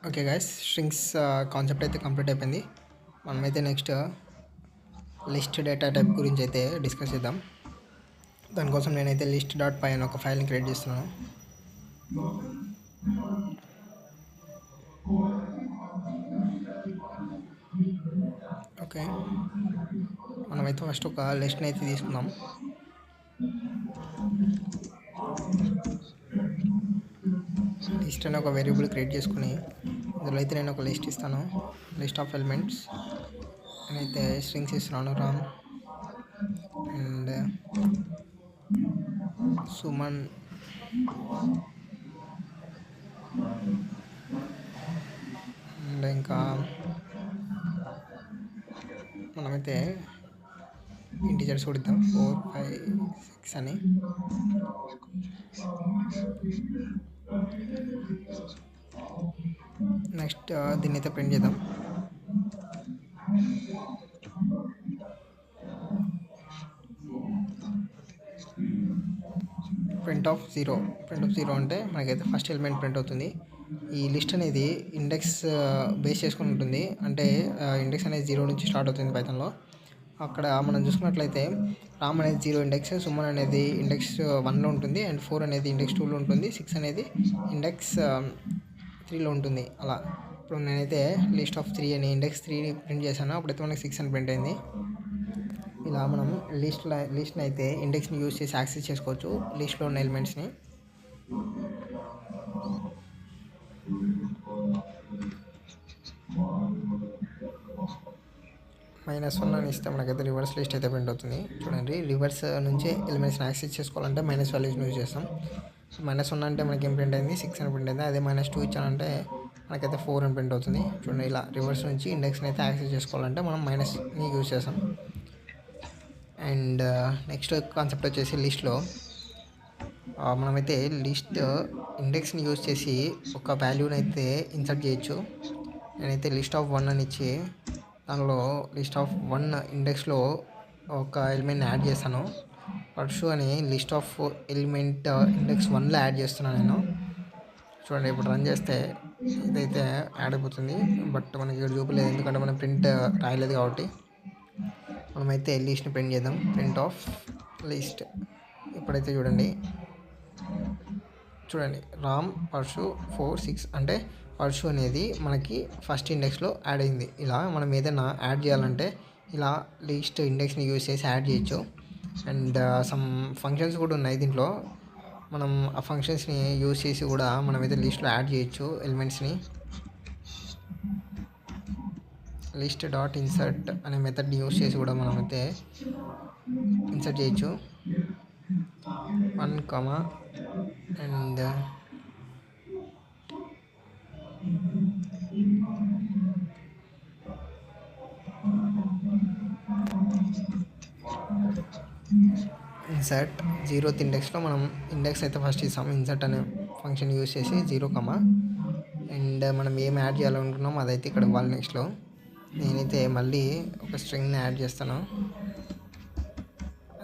Okay guys, strings concept అయితే complete అయిపోయింది. మనమైతే నెక్స్ట్ లిస్ట్ డేటా టైప్ గురించి అయితే డిస్కస్ చేద్దాం. దానికోసం నేనైతే లిస్ట్ డాట్ పై అని ఒక ఫైల్ని క్రియేట్ చేస్తున్నాను. ఓకే, మనమైతే ఫస్ట్ ఒక లిస్ట్ని అయితే తీసుకుందాం. లిస్ట్ అని ఒక వేరియబుల్ క్రియేట్ చేసుకుని ఇందులో అయితే నేను ఒక లిస్ట్ ఇస్తాను. లిస్ట్ ఆఫ్ ఎలిమెంట్స్ నేనైతే స్ట్రింగ్స్ ఇస్తున్నాను. రామ్ అండ్ సుమన్ అండ్ ఇంకా మనమైతే ఇంటీజర్స్ కొడిద్దాం 4, 5, 6 అని. నెక్స్ట్ దీన్ని అయితే ప్రింట్ చేద్దాం. ప్రింట్ ఆఫ్ జీరో అంటే మనకైతే ఫస్ట్ ఎలిమెంట్ ప్రింట్ అవుతుంది. ఈ లిస్ట్ అనేది ఇండెక్స్ బేస్ చేసుకుని ఉంటుంది. అంటే ఇండెక్స్ అనేది 0 నుంచి స్టార్ట్ అవుతుంది పైథాన్లో. అక్కడ మనం చూసుకున్నట్లయితే రామ్ అనేది 0 ఇండెక్స్, సుమన్ అనేది ఇండెక్స్ 1లో ఉంటుంది, అండ్ 4 అనేది ఇండెక్స్ 2లో ఉంటుంది, 6 అనేది ఇండెక్స్ 3లో ఉంటుంది. అలా ఇప్పుడు నేనైతే లిస్ట్ ఆఫ్ 3 అని ఇండెక్స్ 3ని ప్రింట్ చేశాను. అప్పుడైతే మనకి 6 అని ప్రింట్ అయింది. ఇలా మనం లిస్ట్ని అయితే ఇండెక్స్ని యూజ్ చేసి యాక్సెస్ చేసుకోవచ్చు, లిస్ట్లో ఉన్న ఎలిమెంట్స్ని. -1 అని ఇస్తే మనకైతే రివర్స్ లిస్ట్ అయితే ప్రింట్ అవుతుంది. చూడండి, రివర్స్ నుంచి ఎలిమెంట్స్ని యాక్సెస్ చేసుకోవాలంటే మైనస్ వాల్యూస్ని యూజ్ చేస్తాం. -1 అంటే మనకి ఏం ప్రింట్ అయింది, 6 అని ప్రింట్ అయింది. అదే -2 ఇచ్చానంటే మనకైతే 4 అని ప్రింట్ అవుతుంది. చూడండి, ఇలా రివర్స్ నుంచి ఇండెక్స్ని అయితే యాక్సెస్ చేసుకోవాలంటే మనం మైనస్ని యూజ్ చేస్తాం. అండ్ నెక్స్ట్ కాన్సెప్ట్ వచ్చేసి లిస్ట్లో మనమైతే లిస్ట్ ఇండెక్స్ని యూజ్ చేసి ఒక వాల్యూని అయితే ఇన్సర్ట్ చేయొచ్చు. నేనైతే లిస్ట్ ఆఫ్ 1 అని ఇచ్చి దానిలో లిస్ట్ ఆఫ్ 1 ఇండెక్స్లో ఒక ఎలిమెంట్ని యాడ్ చేస్తాను. పర్షు అని లిస్ట్ ఆఫ్ ఎలిమెంట్ ఇండెక్స్ 1లో యాడ్ చేస్తున్నాను నేను. చూడండి, ఇప్పుడు రన్ చేస్తే ఇదైతే యాడ్ అయిపోతుంది. బట్ మనకి ఇక్కడ చూపలేదు, ఎందుకంటే మనం ప్రింట్ రాయలేదు కాబట్టి. మనమైతే లిస్ట్ని ప్రింట్ చేద్దాం. Print of list. ఇప్పుడైతే చూడండి రామ్, పర్షు, 4, 6 అంటే పర్షు అనేది మనకి ఫస్ట్ ఇండెక్స్లో యాడ్ అయింది. ఇలా మనం ఏదైనా యాడ్ చేయాలంటే ఇలా లిస్ట్ ఇండెక్స్ని యూజ్ చేసి యాడ్ చేయొచ్చు. అండ్ సమ్ ఫంక్షన్స్ కూడా ఉన్నాయి దీంట్లో. మనం ఆ ఫంక్షన్స్ని యూజ్ చేసి కూడా మనమైతే లిస్ట్లో యాడ్ చేయొచ్చు ఎలిమెంట్స్ని. లిస్ట్ డాట్ ఇన్సర్ట్ అనే మెథడ్ని యూజ్ చేసి కూడా మనమైతే ఇన్సర్ట్ చేయొచ్చు. 1, అండ్ ఇన్సర్ట్ 0th ఇండెక్స్లో మనం ఇండెక్స్ అయితే ఫస్ట్ ఇస్తాము. ఇన్సర్ట్ అనే ఫంక్షన్ యూజ్ చేసి 0, అండ్ మనం ఏం యాడ్ చేయాలనుకున్నాం అదైతే ఇక్కడ ఇవ్వాలి. నెక్స్ట్లో నేనైతే మళ్ళీ ఒక స్ట్రింగ్ని యాడ్ చేస్తాను.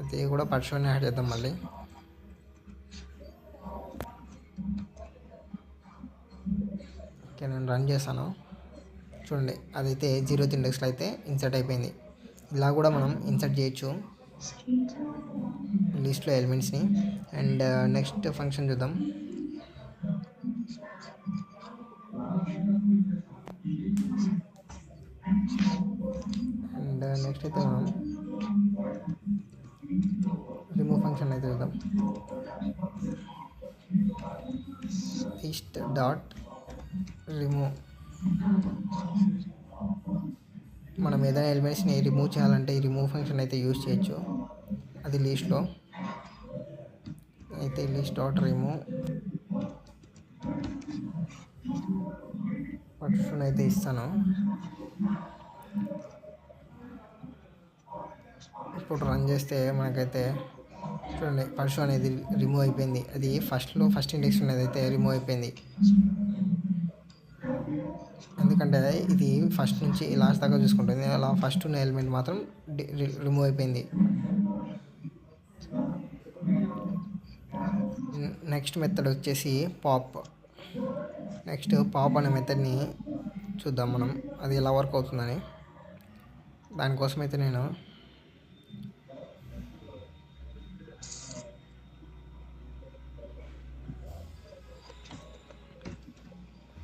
అది కూడా పర్షుని యాడ్ చేద్దాం మళ్ళీ. ఓకే, నేను రన్ చేస్తాను. చూడండి, అదైతే 0th ఇండెక్స్లో అయితే ఇన్సర్ట్ అయిపోయింది. ఇలా కూడా మనం ఇన్సర్ట్ చేయొచ్చు లిస్ట్లో ఎలిమెంట్స్ని. అండ్ నెక్స్ట్ ఫంక్షన్ చూద్దాం. అండ్ నెక్స్ట్ అయితే మనం రిమూవ్ ఫంక్షన్ అయితే చూద్దాం. List dot remove. మనం ఏదైనా ఎలిమెంట్స్ని రిమూవ్ చేయాలంటే ఈ రిమూవ్ ఫంక్షన్ అయితే యూజ్ చేయొచ్చు. అది లిస్ట్లో అయితే లిస్ట్ డాట్ రిమూవ్ పర్షన్ అయితే ఇస్తాను. ఇప్పుడు రన్ చేస్తే మనకైతే చూడండి పర్షు అనేది రిమూవ్ అయిపోయింది. అది ఫస్ట్ ఇండెక్స్ అనేది అయితే రిమూవ్ అయిపోయింది. ఎందుకంటే ఇది ఫస్ట్ నుంచి లాస్ట్ దాకా చూసుకుంటుంది. అలా ఫస్ట్ ఉన్న ఎలిమెంట్ మాత్రం రిమూవ్ అయిపోయింది. నెక్స్ట్ మెథడ్ వచ్చేసి పాప్. నెక్స్ట్ పాప్ అనే మెథడ్ని చూద్దాం మనం, అది ఎలా వర్క్ అవుతుందని. దానికోసం అయితే నేను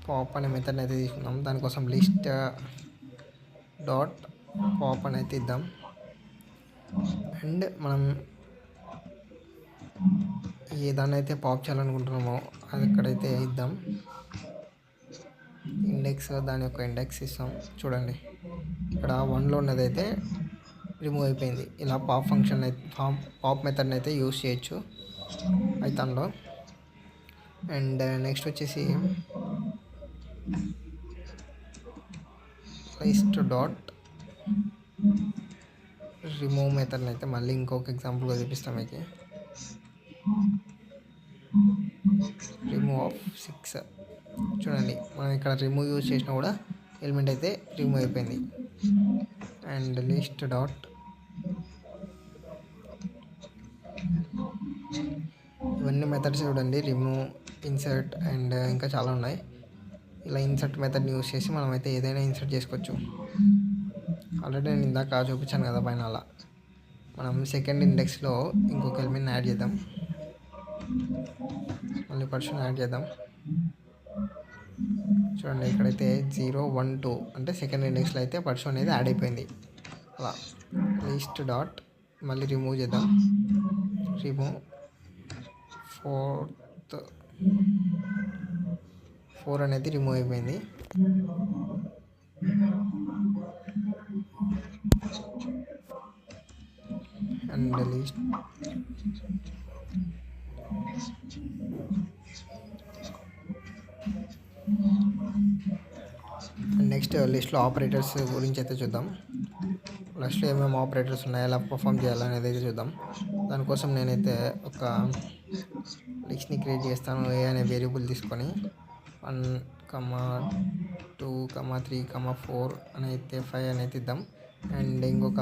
పాప్ అనే మెథడ్ని అయితే తీసుకుందాం. దానికోసం లిస్ట్ డాట్ పాప్ అని అయితే ఇద్దాం. అండ్ మనం ఏదాన్ని అయితే పాప్ చేయాలనుకుంటున్నామో అది ఇక్కడైతే ఇద్దాం. ఇండెక్స్, దాని యొక్క ఇండెక్స్ ఇస్తాం. చూడండి ఇక్కడ 1లో ఉన్నది అయితే రిమూవ్ అయిపోయింది. ఇలా పాప్ ఫంక్షన్ అయితే పాప్ మెథడ్ని అయితే యూస్ చేయొచ్చు పైథాన్లో. అండ్ నెక్స్ట్ వచ్చేసి లిస్ట్ డాట్ రిమూవ్ మెథడ్ని అయితే మళ్ళీ ఇంకొక ఎగ్జాంపుల్గా చూపిస్తాం మీకు. రిమూవ్ ఆఫ్ 6 చూడండి, మనం ఇక్కడ రిమూవ్ యూజ్ చేసినా కూడా ఎలిమెంట్ అయితే రిమూవ్ అయిపోయింది. అండ్ లిస్ట్ డాట్ ఇవన్నీ మెథడ్స్ చూడండి, రిమూవ్, ఇన్సర్ట్ అండ్ ఇంకా చాలా ఉన్నాయి. ఇలా ఇన్సర్ట్ మెథడ్ని యూజ్ చేసి మనం అయితే ఏదైనా ఇన్సర్ట్ చేసుకోవచ్చు. ఆల్రెడీ నేను ఇందాక చూపించాను కదా పైన. అలా మనం సెకండ్ ఇండెక్స్లో ఇంకొక ఎలిమెంట్ని యాడ్ చేద్దాం. మళ్ళీ పర్సన్ యాడ్ చేద్దాం. చూడండి ఇక్కడైతే 0, 1, 2 అంటే సెకండ్ ఇండెక్స్లో అయితే పర్సన్ అనేది యాడ్ అయిపోయింది. అలా లిస్ట్ డాట్ మళ్ళీ రిమూవ్ చేద్దాం. రిమూవ్ 4 అనేది రిమూవ్ అయిపోయింది. అండ్ లిస్ట్ నెక్స్ట్ లిస్ట్లో ఆపరేటర్స్ గురించి అయితే చూద్దాం. లిస్ట్లో ఏమేమి ఆపరేటర్స్ ఉన్నాయి, ఎలా పర్ఫామ్ చేయాలనేది అయితే చూద్దాం. దానికోసం నేనైతే ఒక లిస్ట్ని క్రియేట్ చేస్తాను. ఏ అనే వేరియబుల్ తీసుకొని 1, 2, 3, 4 అని అయితే 5 అని అయితే ఇద్దాం. అండ్ ఇంకొక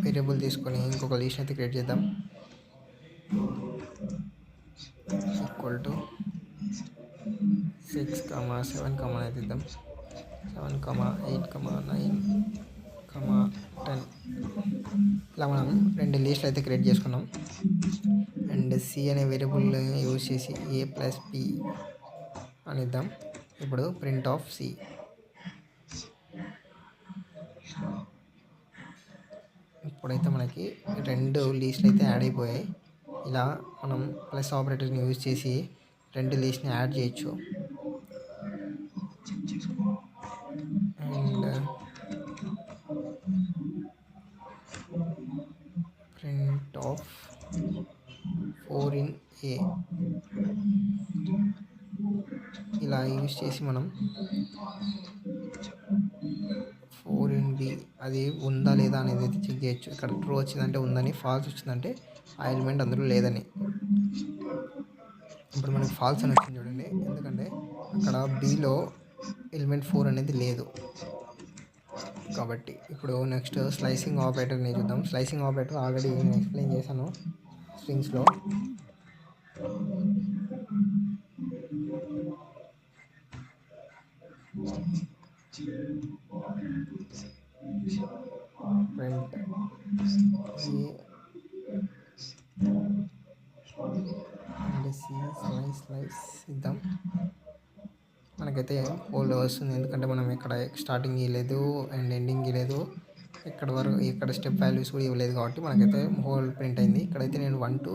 వేరియబుల్ తీసుకొని ఇంకొక లిస్ట్ అయితే క్రియేట్ చేద్దాం. ఈక్వల్ టు 6, 7 అయితే ఇద్దాం. 7, 8, 9, 10 ఇలా మనం 2 లిస్టులు అయితే క్రియేట్ చేసుకున్నాం. అండ్ సి అనే వేరియబుల్ యూజ్ చేసి a+b అని ఇద్దాం. ఇప్పుడు ప్రింట్ ఆఫ్ సి. ఇప్పుడైతే మనకి 2 లిస్టులు అయితే యాడ్ అయిపోయాయి. ఇలా మనం ప్లస్ ఆపరేటర్ని యూజ్ చేసి 2 లిస్ట్ని యాడ్ చేయొచ్చు. And print of 4 in a ఇలా యూజ్ చేసి మనం 4 in b అది ఉందా లేదా అనేది అయితే చెక్ చేయొచ్చు. ఇక్కడ ట్రూ వచ్చిందంటే ఉందని, ఫాల్స్ వచ్చిందంటే ఆ ఎలిమెంట్ అందులో లేదని. ఇప్పుడు మనకి ఫాల్స్ అని వచ్చింది చూడండి, ఎందుకంటే అక్కడ బీలో ఎలిమెంట్ 4 అనేది లేదు కాబట్టి. ఇప్పుడు నెక్స్ట్ స్లైసింగ్ ఆపరేటర్ని చూద్దాం. స్లైసింగ్ ఆపరేటర్ ఆల్రెడీ నేను ఎక్స్ప్లెయిన్ చేశాను స్ట్రింగ్స్లో. ప్రింట్ అండ్ సి స్లైస్ ఇద్దాం. మనకైతే హోల్ వస్తుంది, ఎందుకంటే మనం ఇక్కడ స్టార్టింగ్ ఇవ్వలేదు అండ్ ఎండింగ్ ఇవ్వలేదు. ఇక్కడ స్టెప్ వాల్యూస్ కూడా ఇవ్వలేదు కాబట్టి మనకైతే హోల్ ప్రింట్ అయింది. ఇక్కడైతే నేను 1 to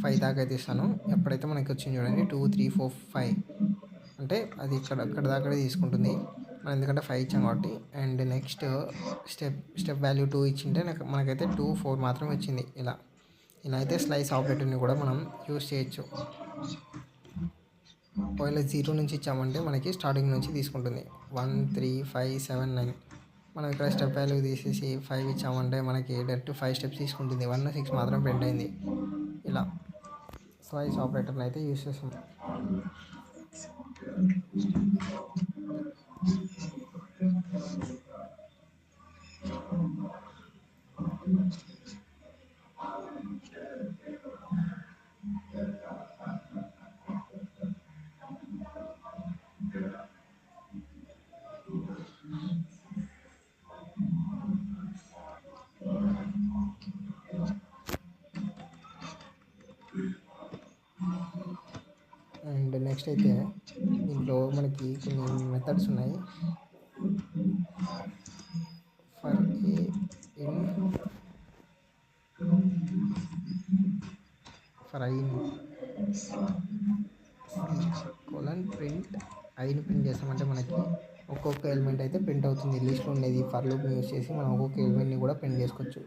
5 దాకా అయితే ఇస్తాను. ఎప్పుడైతే మనకి వచ్చింది చూడండి 2, 3, 4, 5 అంటే అది అక్కడ దాకా తీసుకుంటుంది మనం, ఎందుకంటే 5 ఇచ్చాం కాబట్టి. అండ్ నెక్స్ట్ స్టెప్ వాల్యూ 2 ఇచ్చింటే మనకైతే 2, 4 మాత్రమే వచ్చింది. ఇలా అయితే స్లైస్ ఆపరేటర్ని కూడా మనం యూస్ చేయొచ్చు. ఒకవేళ 0 నుంచి ఇచ్చామంటే మనకి స్టార్టింగ్ నుంచి తీసుకుంటుంది. 1, 3, 5, 7, 9 మనం ఇక్కడ స్టెప్ వాల్యూ తీసేసి 5 ఇచ్చామంటే మనకి డైరెక్ట్ 5 స్టెప్స్ తీసుకుంటుంది. 1, 6 మాత్రం ప్రింట్ అయింది. ఇలా స్లైస్ ఆపరేటర్ని అయితే యూస్ చేస్తాం. నెక్స్ట్ అయితే దీంట్లో మనకి కొన్ని మెథడ్స్ ఉన్నాయి. For A in for I in C colon print ఐని ప్రింట్ చేస్తామంటే మనకి ఒక్కొక్క ఎలిమెంట్ అయితే ప్రింట్ అవుతుంది. లిస్ట్లో ఉండేది ఫర్ లూప్ని యూస్ చేసి మనం ఒక్కొక్క ఎలిమెంట్ని కూడా ప్రింట్ చేసుకోవచ్చు.